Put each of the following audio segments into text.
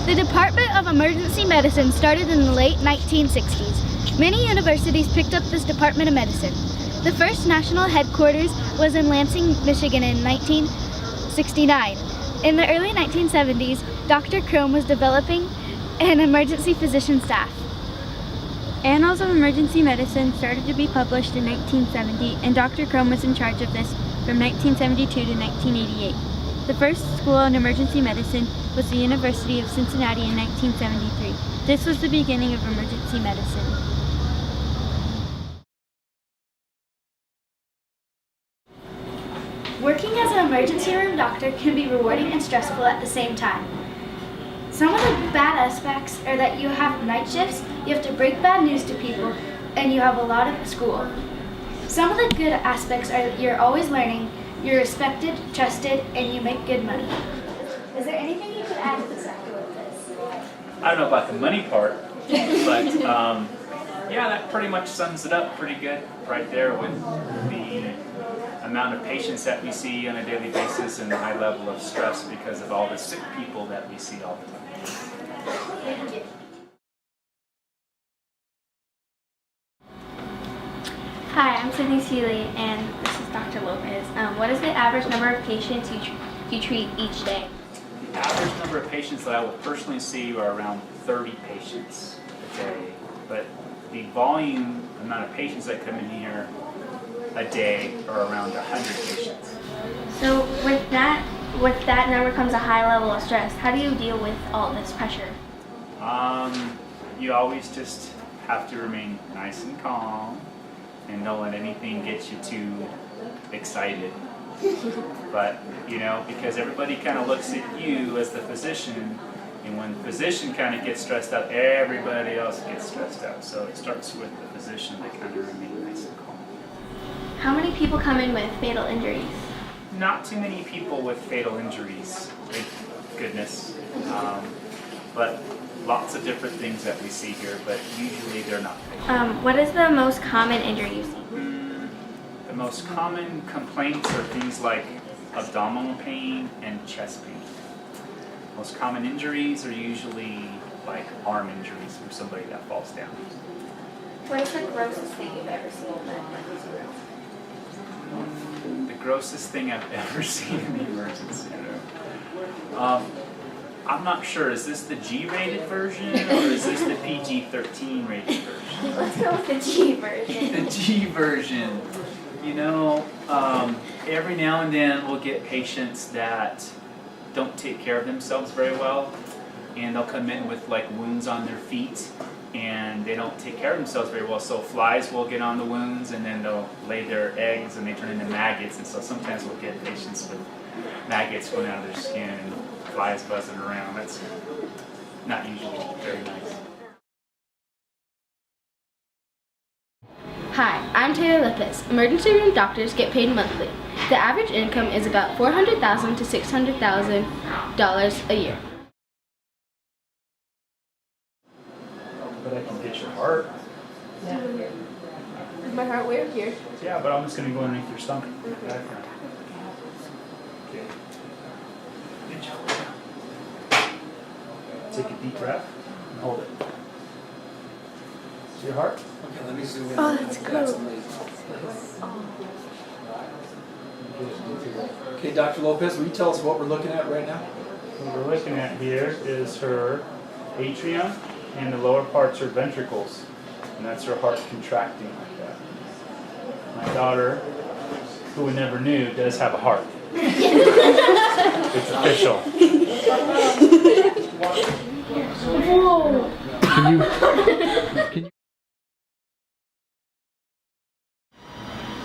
The Department of Emergency Medicine started in the late 1960s. Many universities picked up this Department of Medicine. The first national headquarters was in Lansing, Michigan in 1969. In the early 1970s, Dr. Crome was developing an emergency physician staff. Annals of Emergency Medicine started to be published in 1970, and Dr. Crome was in charge of this from 1972 to 1988. The first school in emergency medicine was the University of Cincinnati in 1973. This was the beginning of emergency medicine. Working as an emergency room doctor can be rewarding and stressful at the same time. Some of the bad aspects are that you have night shifts, you have to break bad news to people, and you have a lot of school. Some of the good aspects are that you're always learning, you're respected, trusted, and you make good money. Is there anything you could add to this after with this? I don't know about the money part, but yeah, that pretty much sums it up pretty good right there with the amount of patients that we see on a daily basis and the high level of stress because of all the sick people that we see all the time. Thank you. Hi, I'm Sydney Seeley, and this is Dr. Lopez. What is the average number of patients you treat each day? The average number of patients that I will personally see are around 30 patients a day, but the volume amount of patients that come in here a day are around 100 patients. So with that number comes a high level of stress. How do you deal with all this pressure? You always just have to remain nice and calm and don't let anything get you too excited. But, because everybody kind of looks at you as the physician, and when the physician kind of gets stressed out, everybody else gets stressed out. So it starts with the physician to kind of remain nice and calm. How many people come in with fatal injuries? Not too many people with fatal injuries, thank goodness. But lots of different things that we see here, but usually they're not fatal. What is the most common injury you see? The most common complaints are things like abdominal pain and chest pain. Most common injuries are usually like arm injuries from somebody that falls down. What is the grossest thing you've ever seen in the emergency room? The grossest thing I've ever seen in the emergency room. I'm not sure. Is this the G-rated version or is this the PG-13 rated version? Let's go with the G version. The G version. Every now and then we'll get patients that don't take care of themselves very well, and they'll come in with like wounds on their feet, and they don't take care of themselves very well. So flies will get on the wounds, and then they'll lay their eggs, and they turn into maggots. And so sometimes we'll get patients with maggots going out of their skin and flies buzzing around. That's not usually very nice. Hi, I'm Taylor Lopez. Emergency room doctors get paid monthly. The average income is about $400,000 to $600,000 a year. But I can get your heart. Is my heart way up here? Yeah, but I'm just going to go underneath your stomach. Okay. Good job. Take a deep breath and hold it. See your heart? Okay, let me zoom in. Oh, that's cool. Okay, Dr. Lopez, will you tell us what we're looking at right now? What we're looking at here is her atrium, and the lower part's her ventricles, and that's her heart contracting like that. My daughter, who we never knew, does have a heart. It's official. Whoa! Can you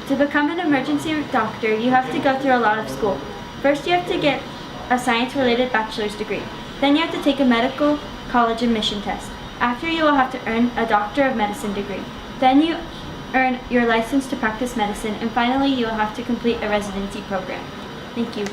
To become an emergency doctor, you have to go through a lot of school. First, you have to get a science-related bachelor's degree. Then you have to take a medical college admission test. After, you will have to earn a Doctor of Medicine degree. Then you earn your license to practice medicine, and finally, you will have to complete a residency program. Thank you.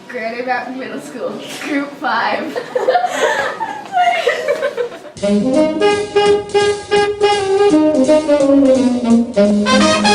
Granite Mountain Middle School, Group 5. Thank you.